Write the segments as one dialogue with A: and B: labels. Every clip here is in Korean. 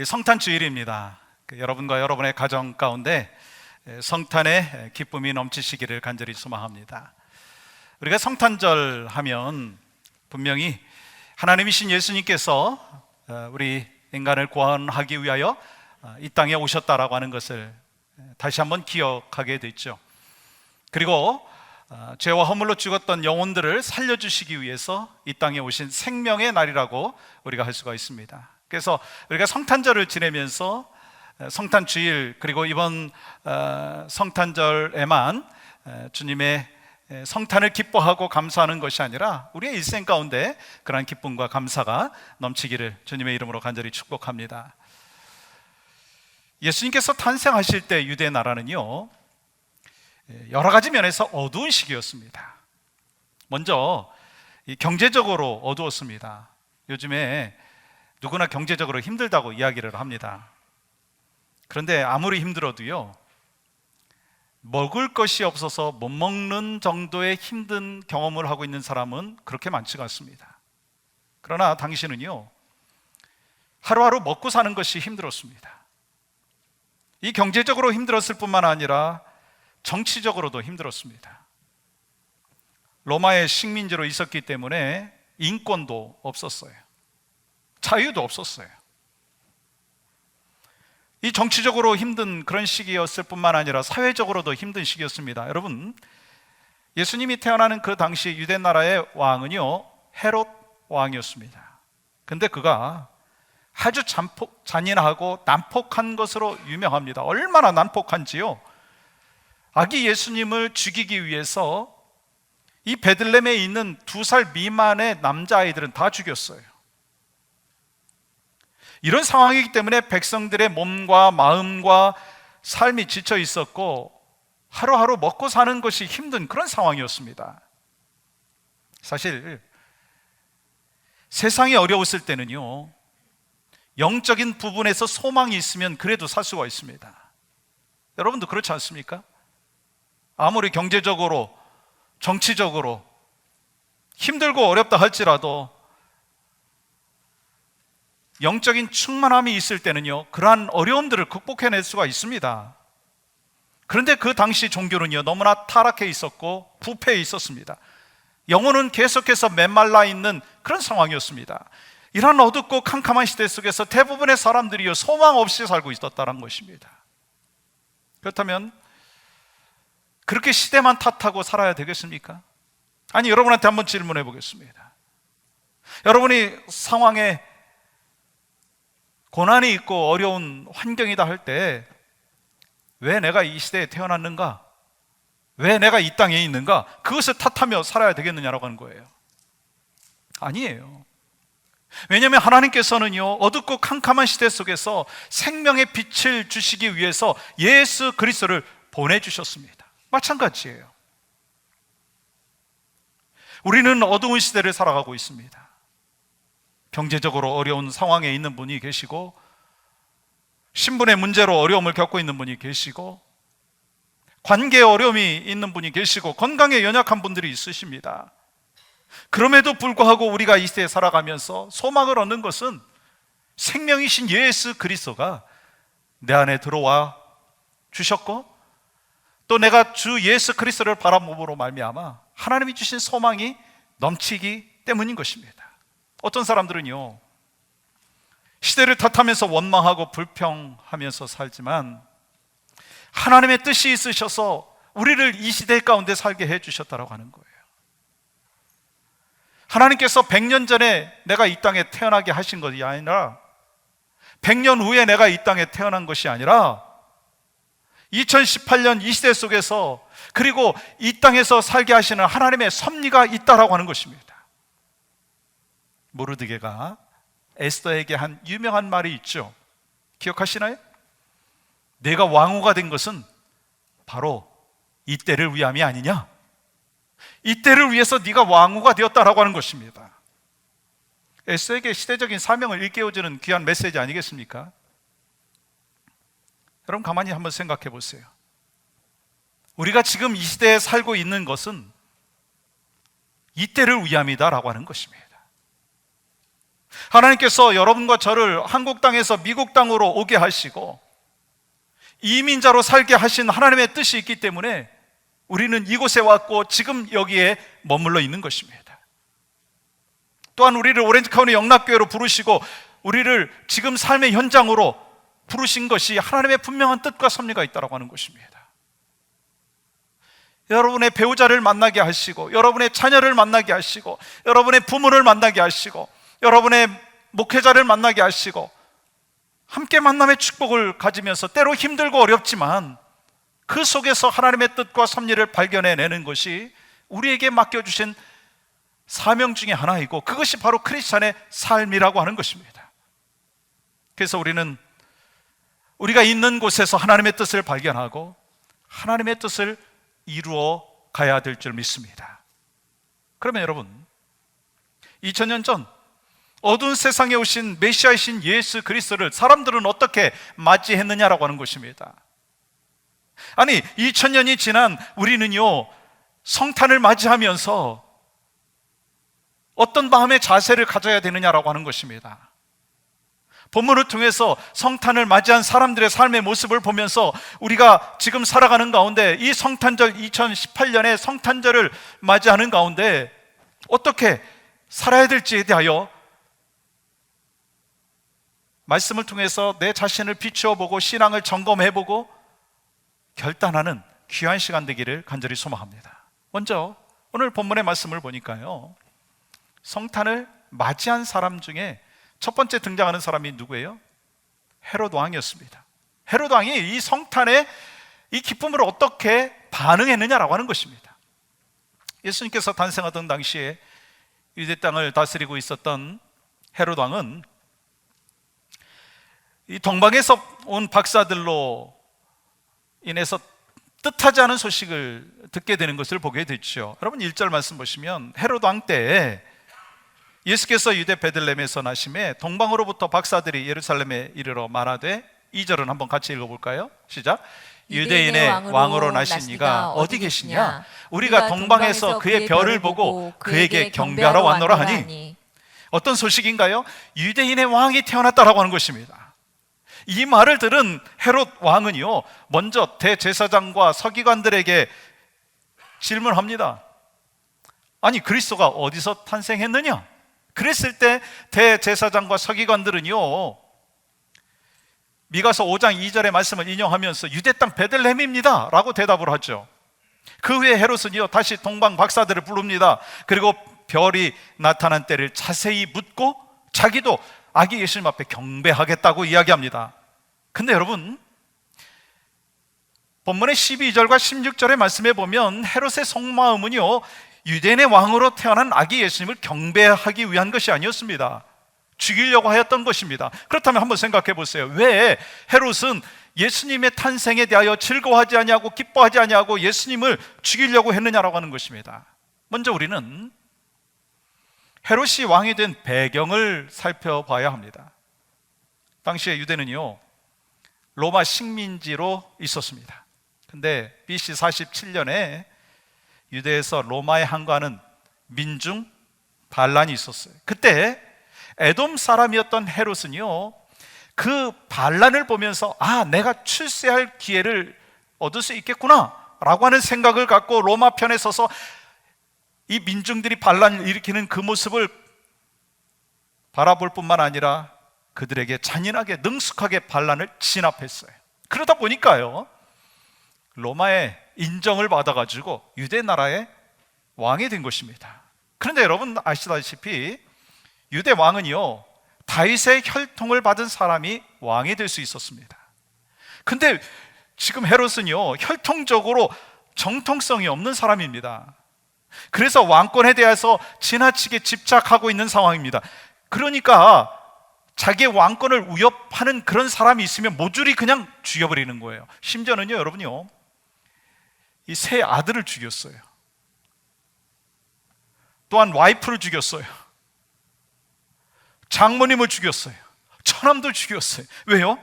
A: 성탄 주일입니다. 여러분과 여러분의 가정 가운데 성탄의 기쁨이 넘치시기를 간절히 소망합니다. 우리가 성탄절 하면 분명히 하나님이신 예수님께서 우리 인간을 구원하기 위하여 이 땅에 오셨다라고 하는 것을 다시 한번 기억하게 됐죠. 그리고 죄와 허물로 죽었던 영혼들을 살려주시기 위해서 이 땅에 오신 생명의 날이라고 우리가 할 수가 있습니다. 그래서 우리가 성탄절을 지내면서 성탄 주일 그리고 이번 성탄절에만 주님의 성탄을 기뻐하고 감사하는 것이 아니라 우리의 일생 가운데 그러한 기쁨과 감사가 넘치기를 주님의 이름으로 간절히 축복합니다. 예수님께서 탄생하실 때 유대 나라는요, 여러 가지 면에서 어두운 시기였습니다. 먼저 경제적으로 어두웠습니다. 요즘에 누구나 경제적으로 힘들다고 이야기를 합니다. 그런데 아무리 힘들어도요, 먹을 것이 없어서 못 먹는 정도의 힘든 경험을 하고 있는 사람은 그렇게 많지가 않습니다. 그러나 당시는요, 하루하루 먹고 사는 것이 힘들었습니다. 이 경제적으로 힘들었을 뿐만 아니라 정치적으로도 힘들었습니다. 로마의 식민지로 있었기 때문에 인권도 없었어요. 자유도 없었어요. 이 정치적으로 힘든 그런 시기였을 뿐만 아니라 사회적으로도 힘든 시기였습니다. 여러분, 예수님이 태어나는 그 당시 유대 나라의 왕은요, 헤롯 왕이었습니다. 근데 그가 아주 잔인하고 난폭한 것으로 유명합니다. 얼마나 난폭한지요, 아기 예수님을 죽이기 위해서 이 베들레헴에 있는 2살 미만의 남자아이들은 다 죽였어요. 이런 상황이기 때문에 백성들의 몸과 마음과 삶이 지쳐 있었고 하루하루 먹고 사는 것이 힘든 그런 상황이었습니다. 사실 세상이 어려웠을 때는요, 영적인 부분에서 소망이 있으면 그래도 살 수가 있습니다. 여러분도 그렇지 않습니까? 아무리 경제적으로 정치적으로 힘들고 어렵다 할지라도 영적인 충만함이 있을 때는요, 그러한 어려움들을 극복해낼 수가 있습니다. 그런데 그 당시 종교는요, 너무나 타락해 있었고 부패해 있었습니다. 영혼은 계속해서 메말라 있는 그런 상황이었습니다. 이런 어둡고 캄캄한 시대 속에서 대부분의 사람들이요, 소망 없이 살고 있었다는 것입니다. 그렇다면 그렇게 시대만 탓하고 살아야 되겠습니까? 아니, 여러분한테 한번 질문해 보겠습니다. 여러분이 상황에 고난이 있고 어려운 환경이다 할 때 왜 내가 이 시대에 태어났는가? 왜 내가 이 땅에 있는가? 그것을 탓하며 살아야 되겠느냐라고 하는 거예요. 아니에요. 왜냐하면 하나님께서는요, 어둡고 캄캄한 시대 속에서 생명의 빛을 주시기 위해서 예수 그리스도를 보내주셨습니다. 마찬가지예요. 우리는 어두운 시대를 살아가고 있습니다. 경제적으로 어려운 상황에 있는 분이 계시고, 신분의 문제로 어려움을 겪고 있는 분이 계시고, 관계에 어려움이 있는 분이 계시고, 건강에 연약한 분들이 있으십니다. 그럼에도 불구하고 우리가 이 시대에 살아가면서 소망을 얻는 것은 생명이신 예수 그리스도가 내 안에 들어와 주셨고, 또 내가 주 예수 그리스도를 바라봄으로 말미암아 하나님이 주신 소망이 넘치기 때문인 것입니다. 어떤 사람들은요, 시대를 탓하면서 원망하고 불평하면서 살지만 하나님의 뜻이 있으셔서 우리를 이 시대 가운데 살게 해주셨다고 하는 거예요. 하나님께서 100년 전에 내가 이 땅에 태어나게 하신 것이 아니라 100년 후에 내가 이 땅에 태어난 것이 아니라 2018년 이 시대 속에서, 그리고 이 땅에서 살게 하시는 하나님의 섭리가 있다라고 하는 것입니다. 모르드게가 에스더에게 한 유명한 말이 있죠. 기억하시나요? 내가 왕후가 된 것은 바로 이때를 위함이 아니냐? 이때를 위해서 네가 왕후가 되었다라고 하는 것입니다. 에스더에게 시대적인 사명을 일깨워주는 귀한 메시지 아니겠습니까? 여러분, 가만히 한번 생각해 보세요. 우리가 지금 이 시대에 살고 있는 것은 이때를 위함이다라고 하는 것입니다. 하나님께서 여러분과 저를 한국 땅에서 미국 땅으로 오게 하시고 이민자로 살게 하신 하나님의 뜻이 있기 때문에 우리는 이곳에 왔고 지금 여기에 머물러 있는 것입니다. 또한 우리를 오렌지 카운티 영락교회로 부르시고 우리를 지금 삶의 현장으로 부르신 것이 하나님의 분명한 뜻과 섭리가 있다고 하는 것입니다. 여러분의 배우자를 만나게 하시고, 여러분의 자녀를 만나게 하시고, 여러분의 부모를 만나게 하시고, 여러분의 목회자를 만나게 하시고, 함께 만남의 축복을 가지면서 때로 힘들고 어렵지만 그 속에서 하나님의 뜻과 섭리를 발견해내는 것이 우리에게 맡겨주신 사명 중에 하나이고, 그것이 바로 크리스찬의 삶이라고 하는 것입니다. 그래서 우리는 우리가 있는 곳에서 하나님의 뜻을 발견하고 하나님의 뜻을 이루어 가야 될 줄 믿습니다. 그러면 여러분, 2000년 전 어두운 세상에 오신 메시아이신 예수 그리스도를 사람들은 어떻게 맞이했느냐라고 하는 것입니다. 아니, 2000년이 지난 우리는요, 성탄을 맞이하면서 어떤 마음의 자세를 가져야 되느냐라고 하는 것입니다. 본문을 통해서 성탄을 맞이한 사람들의 삶의 모습을 보면서 우리가 지금 살아가는 가운데 이 성탄절, 2018년의 성탄절을 맞이하는 가운데 어떻게 살아야 될지에 대하여 말씀을 통해서 내 자신을 비추어 보고 신앙을 점검해 보고 결단하는 귀한 시간 되기를 간절히 소망합니다. 먼저 오늘 본문의 말씀을 보니까요, 성탄을 맞이한 사람 중에 첫 번째 등장하는 사람이 누구예요? 헤롯 왕이었습니다. 헤롯 왕이 이 성탄의 이 기쁨을 어떻게 반응했느냐라고 하는 것입니다. 예수님께서 탄생하던 당시에 유대 땅을 다스리고 있었던 헤롯 왕은 이 동방에서 온 박사들로 인해서 뜻하지 않은 소식을 듣게 되는 것을 보게 됐죠. 여러분 1절 말씀 보시면 헤롯 왕 때에 예수께서 유대 베들레헴에서 나심에 동방으로부터 박사들이 예루살렘에 이르러 말하되, 2절은 한번 같이 읽어볼까요? 시작. 유대인의 왕으로 나신 이가 어디 계시냐? 우리가 동방에서 그의 별을 보고 그에게 경배하러 왔노라 하니. 어떤 소식인가요? 유대인의 왕이 태어났다라고 하는 것입니다. 이 말을 들은 헤롯 왕은요, 먼저 대제사장과 서기관들에게 질문합니다. 아니, 그리스도가 어디서 탄생했느냐? 그랬을 때 대제사장과 서기관들은요, 미가서 5장 2절의 말씀을 인용하면서 유대 땅 베들레헴입니다 라고 대답을 하죠. 그 후에 헤롯은요, 다시 동방 박사들을 부릅니다. 그리고 별이 나타난 때를 자세히 묻고 자기도 아기 예수님 앞에 경배하겠다고 이야기합니다. 근데 여러분, 본문의 12절과 16절의 말씀에 보면 헤롯의 속마음은요, 유대인의 왕으로 태어난 아기 예수님을 경배하기 위한 것이 아니었습니다. 죽이려고 하였던 것입니다. 그렇다면 한번 생각해 보세요. 왜 헤롯은 예수님의 탄생에 대하여 즐거워하지 아니하고 기뻐하지 아니하고 예수님을 죽이려고 했느냐라고 하는 것입니다. 먼저 우리는 헤롯이 왕이 된 배경을 살펴봐야 합니다. 당시에 유대는요, 로마 식민지로 있었습니다. 근데 BC 47년에 유대에서 로마에 항거하는 민중 반란이 있었어요. 그때 에돔 사람이었던 헤롯은요, 그 반란을 보면서 내가 출세할 기회를 얻을 수 있겠구나 라고 하는 생각을 갖고 로마 편에 서서 이 민중들이 반란을 일으키는 그 모습을 바라볼 뿐만 아니라 그들에게 잔인하게 능숙하게 반란을 진압했어요. 그러다 보니까요, 로마의 인정을 받아가지고 유대 나라의 왕이 된 것입니다. 그런데 여러분 아시다시피 유대 왕은요, 다윗의 혈통을 받은 사람이 왕이 될 수 있었습니다. 근데 지금 헤롯은요, 혈통적으로 정통성이 없는 사람입니다. 그래서 왕권에 대해서 지나치게 집착하고 있는 상황입니다. 그러니까 자기의 왕권을 위협하는 그런 사람이 있으면 모조리 그냥 죽여버리는 거예요. 심지어는요, 여러분요, 이 세 아들을 죽였어요. 또한 와이프를 죽였어요. 장모님을 죽였어요. 처남도 죽였어요. 왜요?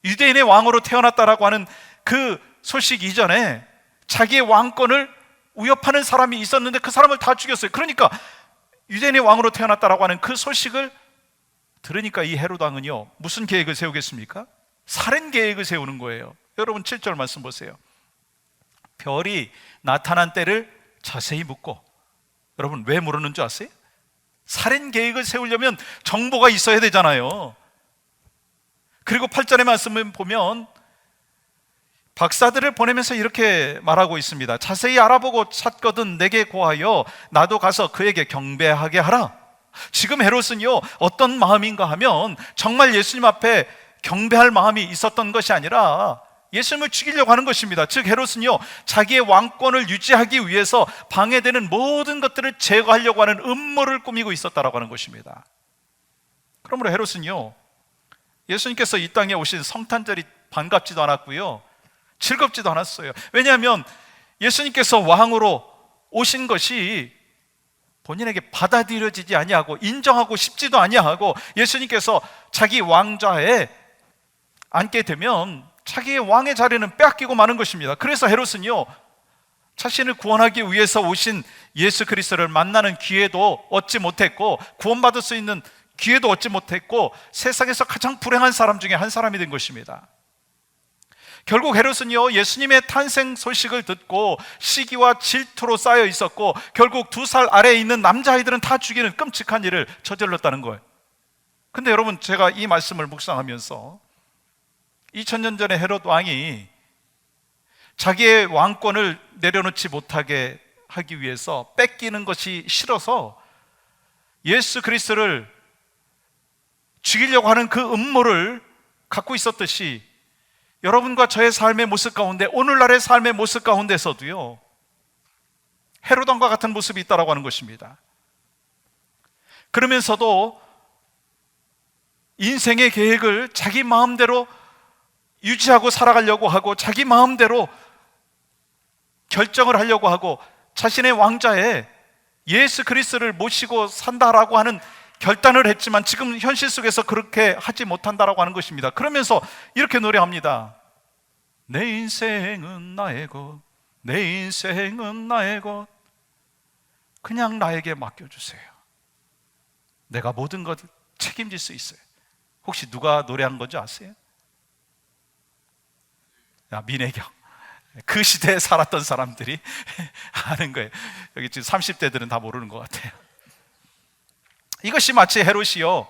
A: 유대인의 왕으로 태어났다라고 하는 그 소식 이전에 자기의 왕권을 위협하는 사람이 있었는데 그 사람을 다 죽였어요. 그러니까 유대인의 왕으로 태어났다라고 하는 그 소식을 들으니까 이 헤롯 왕은요, 무슨 계획을 세우겠습니까? 살인 계획을 세우는 거예요. 여러분 7절 말씀 보세요. 별이 나타난 때를 자세히 묻고, 여러분 왜 물었는 줄 아세요? 살인 계획을 세우려면 정보가 있어야 되잖아요. 그리고 8절의 말씀을 보면 박사들을 보내면서 이렇게 말하고 있습니다. 자세히 알아보고 찾거든 내게 고하여 나도 가서 그에게 경배하게 하라. 지금 헤롯은요, 어떤 마음인가 하면 정말 예수님 앞에 경배할 마음이 있었던 것이 아니라 예수님을 죽이려고 하는 것입니다. 즉 헤롯은요, 자기의 왕권을 유지하기 위해서 방해되는 모든 것들을 제거하려고 하는 음모를 꾸미고 있었다라고 하는 것입니다. 그러므로 헤롯은요, 예수님께서 이 땅에 오신 성탄절이 반갑지도 않았고요, 즐겁지도 않았어요. 왜냐하면 예수님께서 왕으로 오신 것이 본인에게 받아들여지지 아니하고 인정하고 싶지도 아니하고, 예수님께서 자기 왕좌에 앉게 되면 자기의 왕의 자리는 빼앗기고 마는 것입니다. 그래서 헤롯은요, 자신을 구원하기 위해서 오신 예수 그리스도를 만나는 기회도 얻지 못했고, 구원받을 수 있는 기회도 얻지 못했고, 세상에서 가장 불행한 사람 중에 한 사람이 된 것입니다. 결국 헤롯은요, 예수님의 탄생 소식을 듣고 시기와 질투로 쌓여 있었고, 결국 2살 아래에 있는 남자아이들은 다 죽이는 끔찍한 일을 저질렀다는 거예요. 근데 여러분, 제가 이 말씀을 묵상하면서 2000년 전에 헤롯 왕이 자기의 왕권을 내려놓지 못하게 하기 위해서, 뺏기는 것이 싫어서 예수 그리스도를 죽이려고 하는 그 음모를 갖고 있었듯이, 여러분과 저의 삶의 모습 가운데, 오늘날의 삶의 모습 가운데서도요, 헤롯 왕과 같은 모습이 있다라고 하는 것입니다. 그러면서도 인생의 계획을 자기 마음대로 유지하고 살아가려고 하고, 자기 마음대로 결정을 하려고 하고, 자신의 왕좌에 예수 그리스도를 모시고 산다라고 하는 결단을 했지만 지금 현실 속에서 그렇게 하지 못한다라고 하는 것입니다. 그러면서 이렇게 노래합니다. 내 인생은 나의 것, 내 인생은 나의 것, 그냥 나에게 맡겨주세요. 내가 모든 것을 책임질 수 있어요. 혹시 누가 노래한 건지 아세요? 민혜경. 그 시대에 살았던 사람들이 아는 거예요. 여기 지금 30대들은 다 모르는 것 같아요. 이것이 마치 헤롯이요,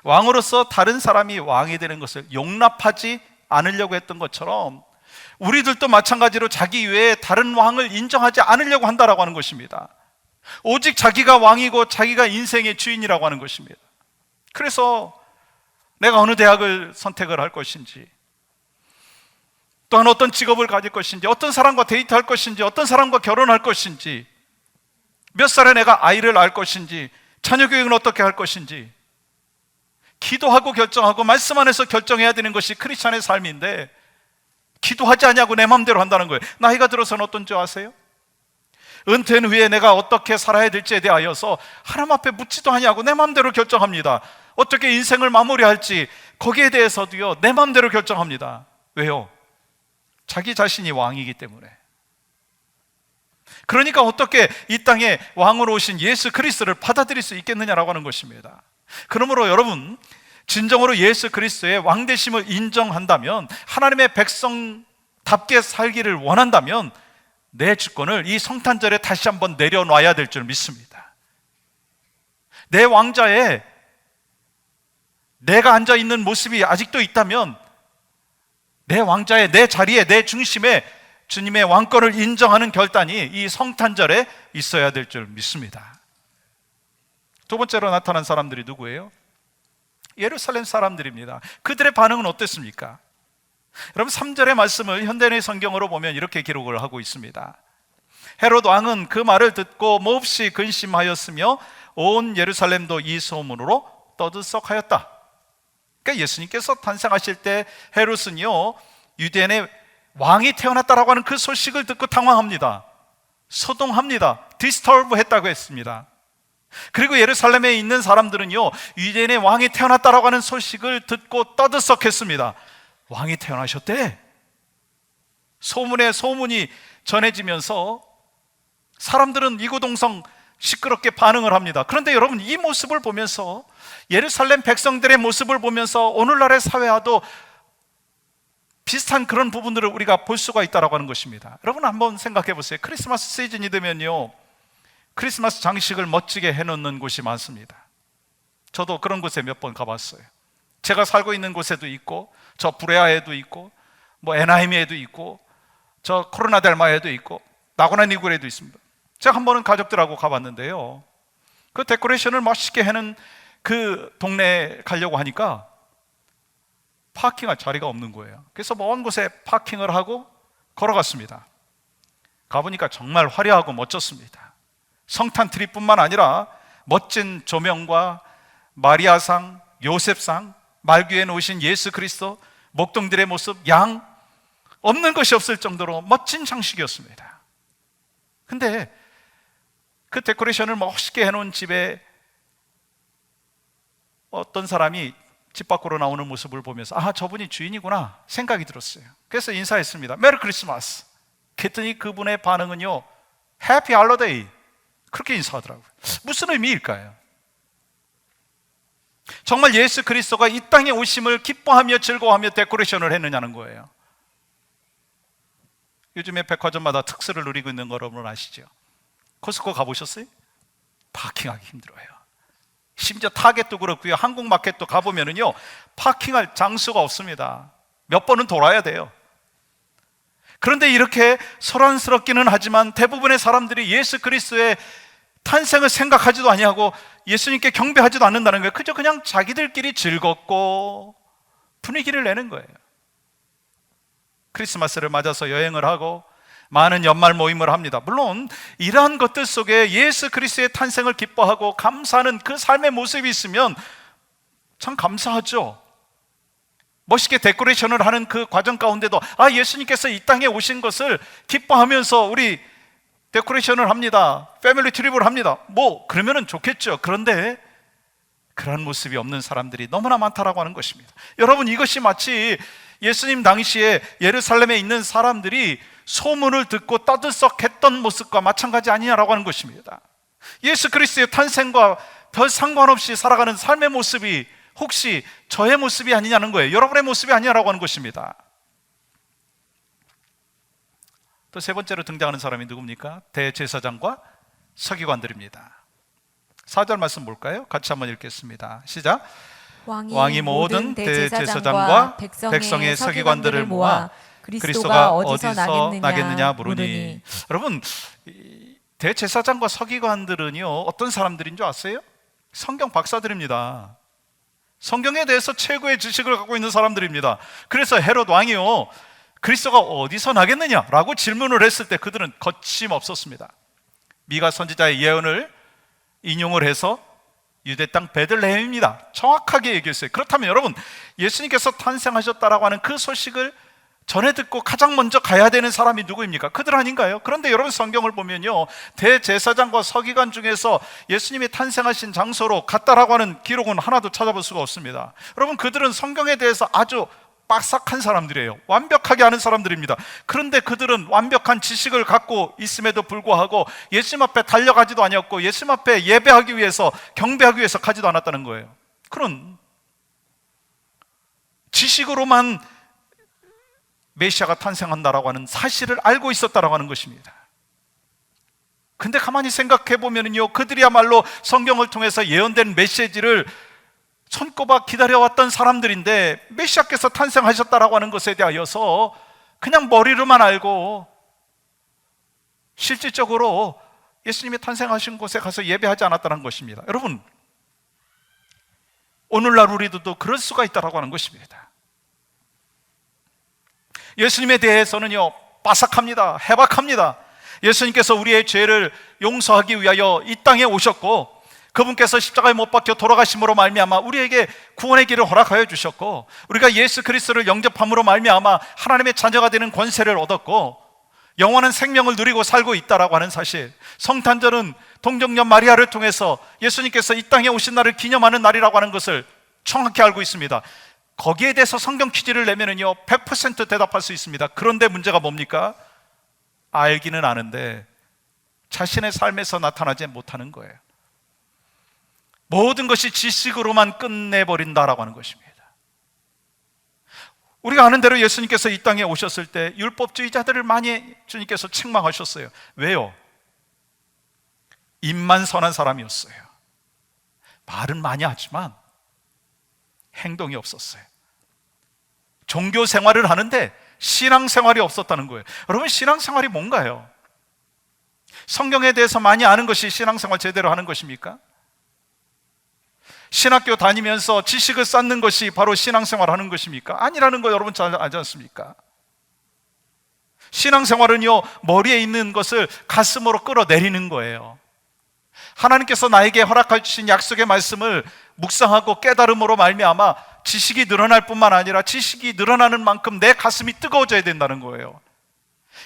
A: 왕으로서 다른 사람이 왕이 되는 것을 용납하지 않으려고 했던 것처럼, 우리들도 마찬가지로 자기 외에 다른 왕을 인정하지 않으려고 한다라고 하는 것입니다. 오직 자기가 왕이고 자기가 인생의 주인이라고 하는 것입니다. 그래서 내가 어느 대학을 선택을 할 것인지, 또한 어떤 직업을 가질 것인지, 어떤 사람과 데이트할 것인지, 어떤 사람과 결혼할 것인지, 몇 살에 내가 아이를 낳을 것인지, 자녀 교육은 어떻게 할 것인지 기도하고 결정하고 말씀 안에서 결정해야 되는 것이 크리스찬의 삶인데, 기도하지 않냐고 내 마음대로 한다는 거예요. 나이가 들어서는 어떤 줄 아세요? 은퇴한 후에 내가 어떻게 살아야 될지에 대하여서 하나님 앞에 묻지도 않냐고 내 마음대로 결정합니다. 어떻게 인생을 마무리할지 거기에 대해서도요, 내 마음대로 결정합니다. 왜요? 자기 자신이 왕이기 때문에. 그러니까 어떻게 이 땅에 왕으로 오신 예수 그리스도를 받아들일 수 있겠느냐라고 하는 것입니다. 그러므로 여러분, 진정으로 예수 그리스도의 왕되심을 인정한다면, 하나님의 백성답게 살기를 원한다면, 내 주권을 이 성탄절에 다시 한번 내려놔야 될 줄 믿습니다. 내 왕좌에 내가 앉아있는 모습이 아직도 있다면, 내 왕좌에, 내 자리에, 내 중심에 주님의 왕권을 인정하는 결단이 이 성탄절에 있어야 될 줄 믿습니다. 두 번째로 나타난 사람들이 누구예요? 예루살렘 사람들입니다. 그들의 반응은 어땠습니까? 여러분, 3절의 말씀을 현대의 성경으로 보면 이렇게 기록을 하고 있습니다. 헤롯 왕은 그 말을 듣고 몹시 근심하였으며 온 예루살렘도 이 소문으로 떠들썩하였다. 그러니까 예수님께서 탄생하실 때 헤롯은요, 유대인의 왕이 태어났다라고 하는 그 소식을 듣고 당황합니다. 소동합니다. 디스터브 했다고 했습니다. 그리고 예루살렘에 있는 사람들은요, 유대인의 왕이 태어났다라고 하는 소식을 듣고 떠들썩했습니다. 왕이 태어나셨대? 소문에 소문이 전해지면서 사람들은 이구동성 시끄럽게 반응을 합니다. 그런데 여러분, 이 모습을 보면서, 예루살렘 백성들의 모습을 보면서 오늘날의 사회와도 비슷한 그런 부분들을 우리가 볼 수가 있다고 하는 것입니다. 여러분, 한번 생각해 보세요. 크리스마스 시즌이 되면요, 크리스마스 장식을 멋지게 해놓는 곳이 많습니다. 저도 그런 곳에 몇 번 가봤어요. 제가 살고 있는 곳에도 있고, 저 브레아에도 있고, 뭐 애나임에도 있고, 저 코로나델마에도 있고, 나고나 니굴에도 있습니다. 제가 한 번은 가족들하고 가봤는데요, 그 데코레이션을 멋있게 해놓은 그 동네에 가려고 하니까 파킹할 자리가 없는 거예요. 그래서 먼 곳에 파킹을 하고 걸어갔습니다. 가보니까 정말 화려하고 멋졌습니다. 성탄 트리뿐만 아니라 멋진 조명과 마리아상, 요셉상, 말귀에 놓으신 예수 그리스도, 목동들의 모습, 양, 없는 것이 없을 정도로 멋진 장식이었습니다. 근데 그 데코레이션을 멋있게 해놓은 집에 어떤 사람이 집 밖으로 나오는 모습을 보면서, 아, 저분이 주인이구나 생각이 들었어요. 그래서 인사했습니다. 메리 크리스마스. 그랬더니 그분의 반응은요, 해피 할로데이, 그렇게 인사하더라고요. 무슨 의미일까요? 정말 예수 그리스도가 이 땅에 오심을 기뻐하며 즐거워하며 데코레이션을 했느냐는 거예요. 요즘에 백화점마다 특수를 누리고 있는 거 여러분 아시죠? 코스코 가보셨어요? 파킹하기 힘들어요. 심지어 타겟도 그렇고요, 한국마켓도 가보면은요, 파킹할 장소가 없습니다. 몇 번은 돌아야 돼요. 그런데 이렇게 소란스럽기는 하지만 대부분의 사람들이 예수 그리스도의 탄생을 생각하지도 아니하고 예수님께 경배하지도 않는다는 거예요. 그저 그냥 자기들끼리 즐겁고 분위기를 내는 거예요. 크리스마스를 맞아서 여행을 하고 많은 연말 모임을 합니다. 물론 이러한 것들 속에 예수 그리스도의 탄생을 기뻐하고 감사하는 그 삶의 모습이 있으면 참 감사하죠. 멋있게 데코레이션을 하는 그 과정 가운데도, 아, 예수님께서 이 땅에 오신 것을 기뻐하면서 우리 데코레이션을 합니다. 패밀리 트립을 합니다. 뭐 그러면은 좋겠죠. 그런데 그런 모습이 없는 사람들이 너무나 많다라고 하는 것입니다. 여러분, 이것이 마치 예수님 당시에 예루살렘에 있는 사람들이 소문을 듣고 떠들썩했던 모습과 마찬가지 아니냐라고 하는 것입니다. 예수 그리스도의 탄생과 별 상관없이 살아가는 삶의 모습이 혹시 저의 모습이 아니냐는 거예요. 여러분의 모습이 아니냐라고 하는 것입니다. 또 세 번째로 등장하는 사람이 누굽니까? 대제사장과 서기관들입니다. 4절 말씀 볼까요? 같이 한번 읽겠습니다. 시작.
B: 왕이 모든 대제사장과 백성의 서기관들을 모아 그리스도가 어디서 나겠느냐 물으니.
A: 여러분, 대제사장과 서기관들은요, 어떤 사람들인 줄 아세요? 성경 박사들입니다. 성경에 대해서 최고의 지식을 갖고 있는 사람들입니다. 그래서 헤롯 왕이요, 그리스도가 어디서 나겠느냐라고 질문을 했을 때 그들은 거침없었습니다. 미가 선지자의 예언을 인용을 해서 유대 땅 베들레헴입니다, 정확하게 얘기했어요. 그렇다면 여러분, 예수님께서 탄생하셨다라고 하는 그 소식을 전해 듣고 가장 먼저 가야 되는 사람이 누구입니까? 그들 아닌가요? 그런데 여러분, 성경을 보면요, 대제사장과 서기관 중에서 예수님이 탄생하신 장소로 갔다라고 하는 기록은 하나도 찾아볼 수가 없습니다. 여러분, 그들은 성경에 대해서 아주 빡싹한 사람들이에요. 완벽하게 아는 사람들입니다. 그런데 그들은 완벽한 지식을 갖고 있음에도 불구하고 예수님 앞에 달려가지도 아니었고 예수님 앞에 예배하기 위해서, 경배하기 위해서 가지도 않았다는 거예요. 그런 지식으로만 메시아가 탄생한다라고 하는 사실을 알고 있었다라고 하는 것입니다. 근데 가만히 생각해 보면요, 그들이야말로 성경을 통해서 예언된 메시지를 손꼽아 기다려왔던 사람들인데, 메시아께서 탄생하셨다라고 하는 것에 대하여서 그냥 머리로만 알고 실질적으로 예수님이 탄생하신 곳에 가서 예배하지 않았다는 것입니다. 여러분, 오늘날 우리도 그럴 수가 있다라고 하는 것입니다. 예수님에 대해서는요, 빠삭합니다. 해박합니다. 예수님께서 우리의 죄를 용서하기 위하여 이 땅에 오셨고, 그분께서 십자가에 못 박혀 돌아가심으로 말미암아 우리에게 구원의 길을 허락하여 주셨고, 우리가 예수 그리스도를 영접함으로 말미암아 하나님의 자녀가 되는 권세를 얻었고 영원한 생명을 누리고 살고 있다라고 하는 사실, 성탄절은 동정녀 마리아를 통해서 예수님께서 이 땅에 오신 날을 기념하는 날이라고 하는 것을 정확히 알고 있습니다. 거기에 대해서 성경 퀴즈를 내면은요 100% 대답할 수 있습니다. 그런데 문제가 뭡니까? 알기는 아는데 자신의 삶에서 나타나지 못하는 거예요. 모든 것이 지식으로만 끝내버린다라고 하는 것입니다. 우리가 아는 대로 예수님께서 이 땅에 오셨을 때 율법주의자들을 많이 주님께서 책망하셨어요. 왜요? 입만 선한 사람이었어요. 말은 많이 하지만 행동이 없었어요. 종교 생활을 하는데 신앙생활이 없었다는 거예요. 여러분, 신앙생활이 뭔가요? 성경에 대해서 많이 아는 것이 신앙생활 제대로 하는 것입니까? 신학교 다니면서 지식을 쌓는 것이 바로 신앙생활 하는 것입니까? 아니라는 거 여러분 잘 알지 않습니까? 신앙생활은요, 머리에 있는 것을 가슴으로 끌어내리는 거예요. 하나님께서 나에게 허락해 주신 약속의 말씀을 묵상하고 깨달음으로 말미암아 지식이 늘어날 뿐만 아니라 지식이 늘어나는 만큼 내 가슴이 뜨거워져야 된다는 거예요.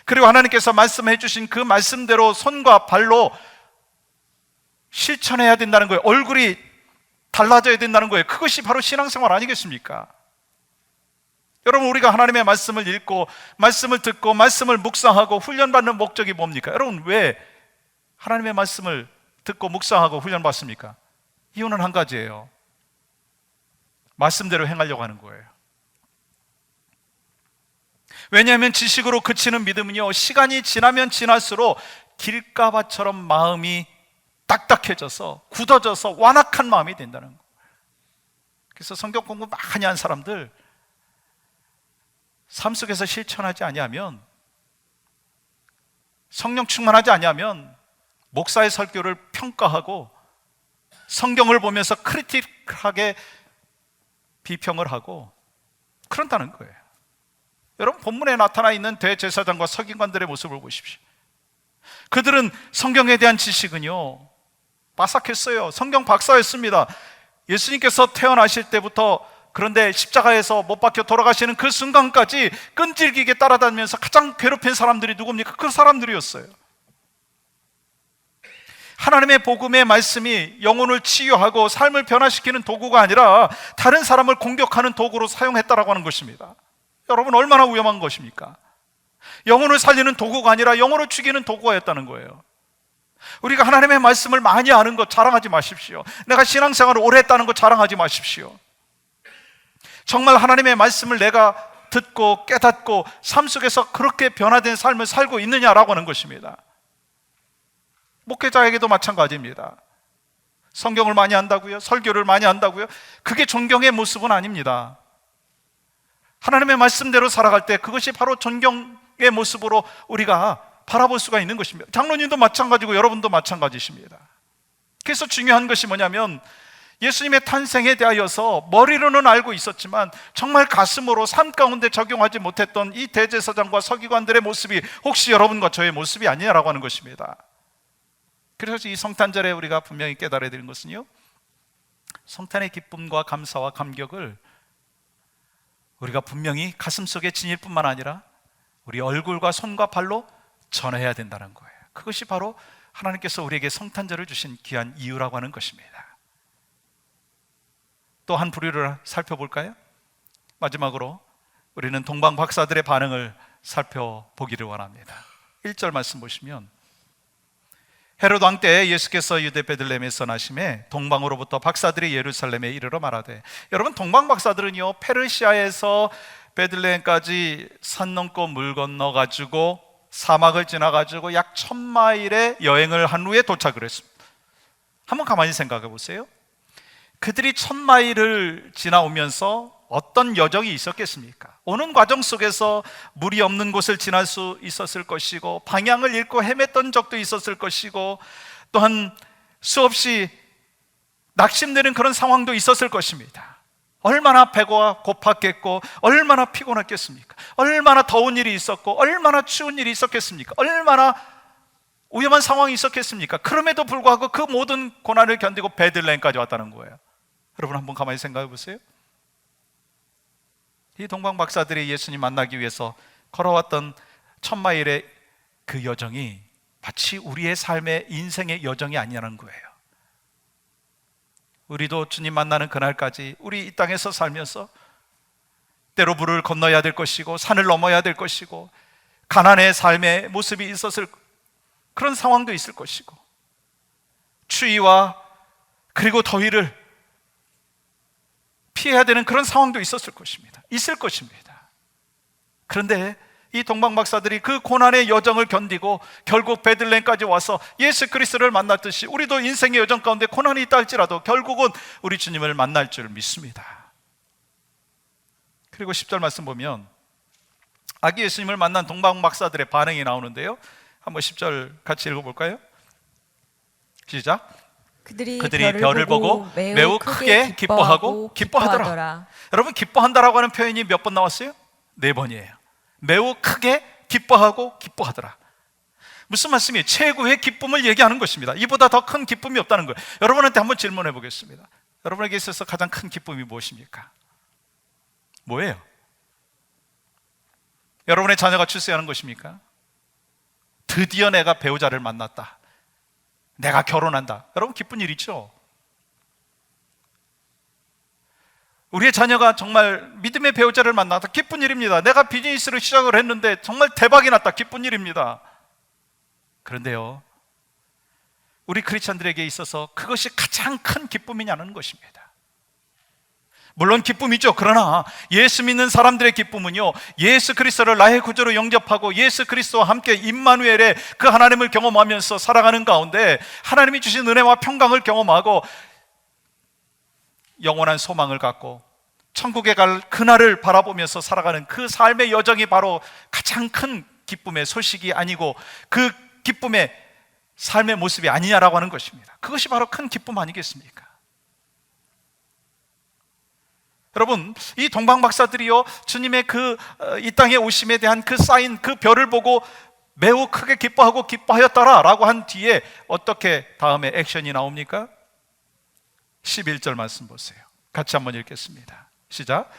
A: 그리고 하나님께서 말씀해 주신 그 말씀대로 손과 발로 실천해야 된다는 거예요. 얼굴이 달라져야 된다는 거예요. 그것이 바로 신앙생활 아니겠습니까? 여러분, 우리가 하나님의 말씀을 읽고 말씀을 듣고 말씀을 묵상하고 훈련받는 목적이 뭡니까? 여러분, 왜 하나님의 말씀을 듣고 묵상하고 훈련받습니까? 이유는 한 가지예요. 말씀대로 행하려고 하는 거예요. 왜냐하면 지식으로 그치는 믿음은요, 시간이 지나면 지날수록 길가바처럼 마음이 딱딱해져서 굳어져서 완악한 마음이 된다는 거예요. 그래서 성경 공부 많이 한 사람들 삶 속에서 실천하지 아니하면, 성령 충만하지 아니하면 목사의 설교를 평가하고 성경을 보면서 크리티컬하게 비평을 하고 그런다는 거예요. 여러분, 본문에 나타나 있는 대제사장과 서기관들의 모습을 보십시오. 그들은 성경에 대한 지식은요, 빠삭했어요. 성경 박사였습니다. 예수님께서 태어나실 때부터, 그런데 십자가에서 못 박혀 돌아가시는 그 순간까지 끈질기게 따라다니면서 가장 괴롭힌 사람들이 누굽니까? 그 사람들이었어요. 하나님의 복음의 말씀이 영혼을 치유하고 삶을 변화시키는 도구가 아니라 다른 사람을 공격하는 도구로 사용했다라고 하는 것입니다. 여러분, 얼마나 위험한 것입니까? 영혼을 살리는 도구가 아니라 영혼을 죽이는 도구였다는 거예요. 우리가 하나님의 말씀을 많이 아는 것 자랑하지 마십시오. 내가 신앙생활을 오래 했다는 것 자랑하지 마십시오. 정말 하나님의 말씀을 내가 듣고 깨닫고 삶 속에서 그렇게 변화된 삶을 살고 있느냐라고 하는 것입니다. 목회자에게도 마찬가지입니다. 성경을 많이 안다고요? 설교를 많이 한다고요? 그게 존경의 모습은 아닙니다. 하나님의 말씀대로 살아갈 때 그것이 바로 존경의 모습으로 우리가 바라볼 수가 있는 것입니다. 장로님도 마찬가지고 여러분도 마찬가지십니다. 그래서 중요한 것이 뭐냐면, 예수님의 탄생에 대하여서 머리로는 알고 있었지만 정말 가슴으로 삶 가운데 적용하지 못했던 이 대제사장과 서기관들의 모습이 혹시 여러분과 저의 모습이 아니냐라고 하는 것입니다. 그래서 이 성탄절에 우리가 분명히 깨달아야 되는 것은요, 성탄의 기쁨과 감사와 감격을 우리가 분명히 가슴속에 지닐 뿐만 아니라 우리 얼굴과 손과 발로 전해야 된다는 거예요. 그것이 바로 하나님께서 우리에게 성탄절을 주신 귀한 이유라고 하는 것입니다. 또 한 부류를 살펴볼까요? 마지막으로 우리는 동방 박사들의 반응을 살펴보기를 원합니다. 1절 말씀 보시면, 헤롯 왕 때 예수께서 유대 베들레헴에서 나심에 동방으로부터 박사들이 예루살렘에 이르러 말하되. 여러분, 동방 박사들은요, 페르시아에서 베들레헴까지 산 넘고 물 건너 가지고 사막을 지나 가지고 약 1000마일의 여행을 한 후에 도착을 했습니다. 한번 가만히 생각해 보세요. 그들이 1000마일을 지나오면서 어떤 여정이 있었겠습니까? 오는 과정 속에서 물이 없는 곳을 지날 수 있었을 것이고, 방향을 잃고 헤맸던 적도 있었을 것이고, 또한 수없이 낙심되는 그런 상황도 있었을 것입니다. 얼마나 배가 고팠겠고 얼마나 피곤했겠습니까? 얼마나 더운 일이 있었고 얼마나 추운 일이 있었겠습니까? 얼마나 위험한 상황이 있었겠습니까? 그럼에도 불구하고 그 모든 고난을 견디고 베들레헴까지 왔다는 거예요. 여러분, 한번 가만히 생각해 보세요. 이 동방 박사들이 예수님 만나기 위해서 걸어왔던 1000마일의 그 여정이 마치 우리의 삶의 인생의 여정이 아니라는 거예요. 우리도 주님 만나는 그날까지 우리 이 땅에서 살면서 때로 물을 건너야 될 것이고 산을 넘어야 될 것이고 가난의 삶의 모습이 있었을 그런 상황도 있을 것이고, 추위와 그리고 더위를 피해야 되는 그런 상황도 있었을 것입니다. 있을 것입니다. 그런데 이 동방 박사들이 그 고난의 여정을 견디고 결국 베들레헴까지 와서 예수 그리스도를 만났듯이 우리도 인생의 여정 가운데 고난이 있다 할지라도 결국은 우리 주님을 만날 줄 믿습니다. 그리고 10절 말씀 보면 아기 예수님을 만난 동방 박사들의 반응이 나오는데요, 한번 10절 같이 읽어볼까요? 시작.
B: 그들이
A: 별을 보고 매우 크게 기뻐하더라. 여러분, 기뻐한다라고 하는 표현이 몇 번 나왔어요? 4번이에요. 매우 크게 기뻐하더라. 무슨 말씀이에요? 최고의 기쁨을 얘기하는 것입니다. 이보다 더 큰 기쁨이 없다는 거예요. 여러분한테 한번 질문해 보겠습니다. 여러분에게 있어서 가장 큰 기쁨이 무엇입니까? 뭐예요? 여러분의 자녀가 출세하는 것입니까? 드디어 내가 배우자를 만났다, 내가 결혼한다. 여러분, 기쁜 일이죠. 우리의 자녀가 정말 믿음의 배우자를 만났다, 기쁜 일입니다. 내가 비즈니스를 시작을 했는데 정말 대박이 났다, 기쁜 일입니다. 그런데요, 우리 크리스찬들에게 있어서 그것이 가장 큰 기쁨이냐는 것입니다. 물론 기쁨이죠. 그러나 예수 믿는 사람들의 기쁨은요, 예수 그리스도를 나의 구주로 영접하고 예수 그리스도와 함께 임마누엘의 그 하나님을 경험하면서 살아가는 가운데 하나님이 주신 은혜와 평강을 경험하고 영원한 소망을 갖고 천국에 갈 그날을 바라보면서 살아가는 그 삶의 여정이 바로 가장 큰 기쁨의 소식이 아니고 그 기쁨의 삶의 모습이 아니냐라고 하는 것입니다. 그것이 바로 큰 기쁨 아니겠습니까? 여러분, 이 동방 박사들이요, 주님의 이 땅에 오심에 대한 그 사인, 그 별을 보고 매우 크게 기뻐하였더라라고 한 뒤에 어떻게 다음에 액션이 나옵니까? 11절 말씀 보세요. 같이 한번 읽겠습니다. 시작.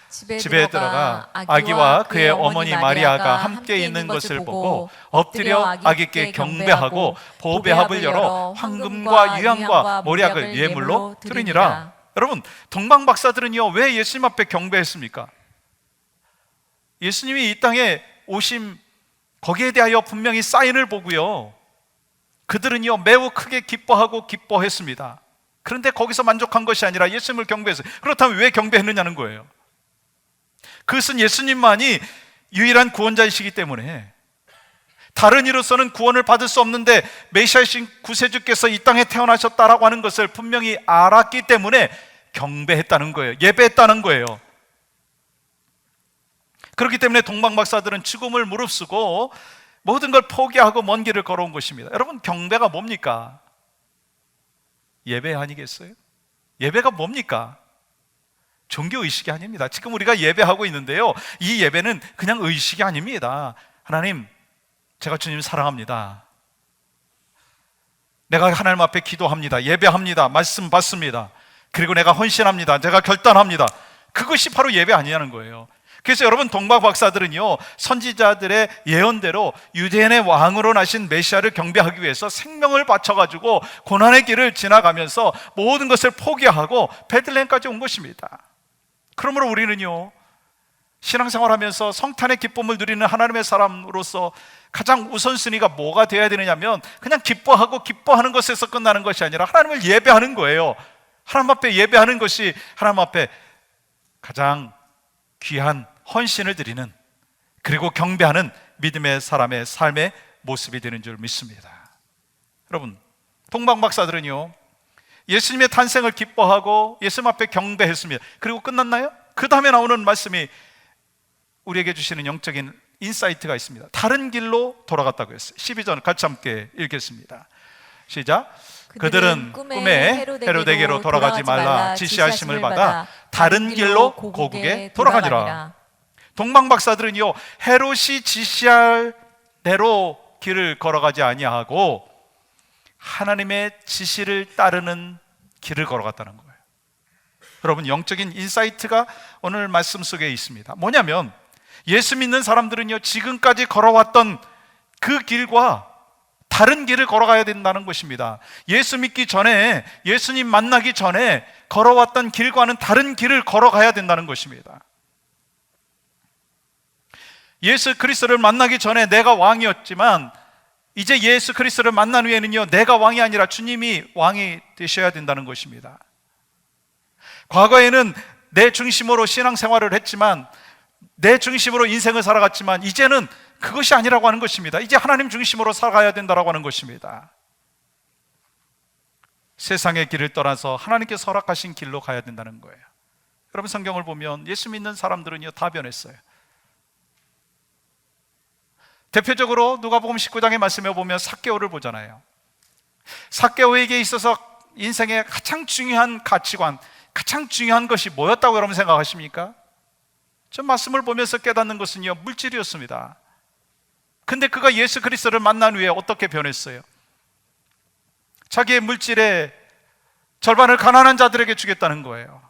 A: 집에 들어가 아기와 그의 어머니 마리아가 함께 있는 것을 보고 엎드려 아기께 경배하고 보배합을 열어 황금과 유향과 모략을 예물로 드리니라. 여러분, 동방 박사들은요, 왜 예수님 앞에 경배했습니까? 예수님이 이 땅에 오심, 거기에 대하여 분명히 사인을 보고요, 그들은요 매우 크게 기뻐했습니다. 그런데 거기서 만족한 것이 아니라 예수님을 경배했어요. 그렇다면 왜 경배했느냐는 거예요. 그것은 예수님만이 유일한 구원자이시기 때문에, 다른 이로서는 구원을 받을 수 없는데 메시아이신 구세주께서 이 땅에 태어나셨다라고 하는 것을 분명히 알았기 때문에 경배했다는 거예요. 예배했다는 거예요. 그렇기 때문에 동방 박사들은 죽음을 무릅쓰고 모든 걸 포기하고 먼 길을 걸어온 것입니다. 여러분, 경배가 뭡니까? 예배 아니겠어요? 예배가 뭡니까? 종교의식이 아닙니다. 지금 우리가 예배하고 있는데요, 이 예배는 그냥 의식이 아닙니다. 하나님, 제가 주님 사랑합니다. 내가 하나님 앞에 기도합니다. 예배합니다. 말씀 받습니다. 그리고 내가 헌신합니다. 내가 결단합니다. 그것이 바로 예배 아니냐는 거예요. 그래서 여러분, 동방 박사들은요, 선지자들의 예언대로 유대인의 왕으로 나신 메시아를 경배하기 위해서 생명을 바쳐가지고 고난의 길을 지나가면서 모든 것을 포기하고 베들레헴까지 온 것입니다. 그러므로 우리는요, 신앙생활하면서 성탄의 기쁨을 누리는 하나님의 사람으로서 가장 우선순위가 뭐가 되어야 되느냐면, 그냥 기뻐하는 것에서 끝나는 것이 아니라 하나님을 예배하는 거예요. 하나님 앞에 예배하는 것이 하나님 앞에 가장 귀한 헌신을 드리는, 그리고 경배하는 믿음의 사람의 삶의 모습이 되는 줄 믿습니다. 여러분, 동방 박사들은요, 예수님의 탄생을 기뻐하고 예수님 앞에 경배했습니다. 그리고 끝났나요? 그 다음에 나오는 말씀이 우리에게 주시는 영적인 인사이트가 있습니다. 다른 길로 돌아갔다고 했어요. 12절 같이 함께 읽겠습니다. 시작. 그들은 꿈에 헤로데게로 돌아가지 말라 지시하심을 받아 다른 길로 고국에 돌아가니라. 동방 박사들은요, 헤롯이 지시할 대로 길을 걸어가지 아니하고 하나님의 지시를 따르는 길을 걸어갔다는 거예요. 여러분, 영적인 인사이트가 오늘 말씀 속에 있습니다. 뭐냐면, 예수 믿는 사람들은요, 지금까지 걸어왔던 그 길과 다른 길을 걸어가야 된다는 것입니다. 예수 믿기 전에, 예수님 만나기 전에 걸어왔던 길과는 다른 길을 걸어가야 된다는 것입니다. 예수 그리스도를 만나기 전에 내가 왕이었지만 이제 예수 그리스도를 만난 후에는요, 내가 왕이 아니라 주님이 왕이 되셔야 된다는 것입니다. 과거에는 내 중심으로 신앙생활을 했지만, 내 중심으로 인생을 살아갔지만, 이제는 그것이 아니라고 하는 것입니다. 이제 하나님 중심으로 살아가야 된다고 하는 것입니다. 세상의 길을 떠나서 하나님께서 허락하신 길로 가야 된다는 거예요. 여러분, 성경을 보면 예수 믿는 사람들은요, 다 변했어요. 대표적으로 누가복음 19장의 말씀에 보면 삭개오를 보잖아요. 삭개오에게 있어서 인생의 가장 중요한 가치관, 가장 중요한 것이 뭐였다고 여러분 생각하십니까? 저 말씀을 보면서 깨닫는 것은요, 물질이었습니다. 근데 그가 예수 그리스도를 만난 후에 어떻게 변했어요? 자기의 물질의 절반을 가난한 자들에게 주겠다는 거예요.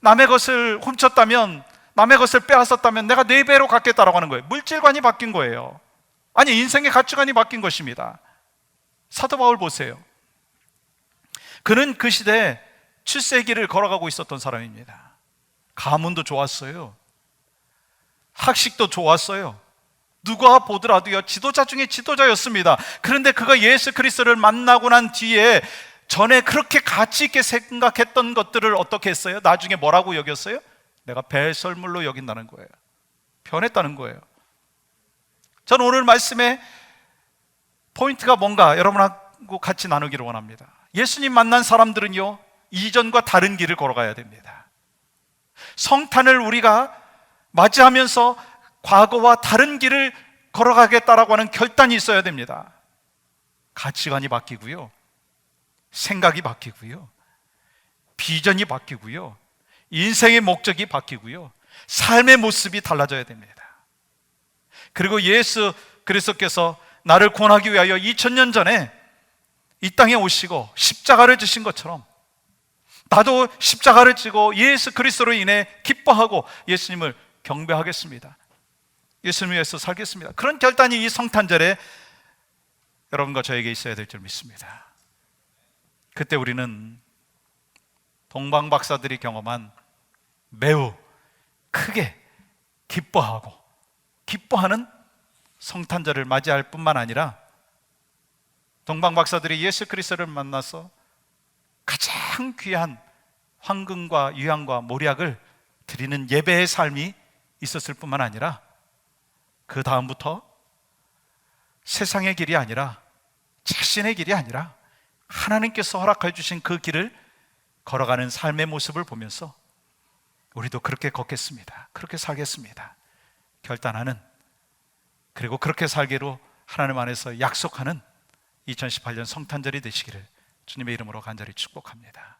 A: 남의 것을 훔쳤다면, 남의 것을 빼앗았다면 내가 4배로 갚겠다라고 하는 거예요. 물질관이 바뀐 거예요. 아니, 인생의 가치관이 바뀐 것입니다. 사도 바울 보세요. 그는 그 시대에 출세기를 걸어가고 있었던 사람입니다. 가문도 좋았어요. 학식도 좋았어요. 누가 보더라도요, 지도자 중에 지도자였습니다. 그런데 그가 예수 그리스도를 만나고 난 뒤에 전에 그렇게 가치 있게 생각했던 것들을 어떻게 했어요? 나중에 뭐라고 여겼어요? 내가 배설물로 여긴다는 거예요. 변했다는 거예요. 저는 오늘 말씀의 포인트가 뭔가 여러분하고 같이 나누기를 원합니다. 예수님 만난 사람들은요, 이전과 다른 길을 걸어가야 됩니다. 성탄을 우리가 맞이하면서 과거와 다른 길을 걸어가겠다라고 하는 결단이 있어야 됩니다. 가치관이 바뀌고요, 생각이 바뀌고요, 비전이 바뀌고요, 인생의 목적이 바뀌고요, 삶의 모습이 달라져야 됩니다. 그리고 예수 그리스도께서 나를 구원하기 위하여 2000년 전에 이 땅에 오시고 십자가를 지신 것처럼 나도 십자가를 지고 예수 그리스도로 인해 기뻐하고 예수님을 경배하겠습니다. 예수님을 위해서 살겠습니다. 그런 결단이 이 성탄절에 여러분과 저에게 있어야 될 줄 믿습니다. 그때 우리는 동방 박사들이 경험한 매우 크게 기뻐하는 성탄절을 맞이할 뿐만 아니라, 동방 박사들이 예수 그리스도를 만나서 가장 귀한 황금과 유향과 몰약을 드리는 예배의 삶이 있었을 뿐만 아니라, 그 다음부터 세상의 길이 아니라, 자신의 길이 아니라 하나님께서 허락해 주신 그 길을 걸어가는 삶의 모습을 보면서 우리도 그렇게 걷겠습니다, 그렇게 살겠습니다 결단하는, 그리고 그렇게 살기로 하나님 안에서 약속하는 2018년 성탄절이 되시기를 주님의 이름으로 간절히 축복합니다.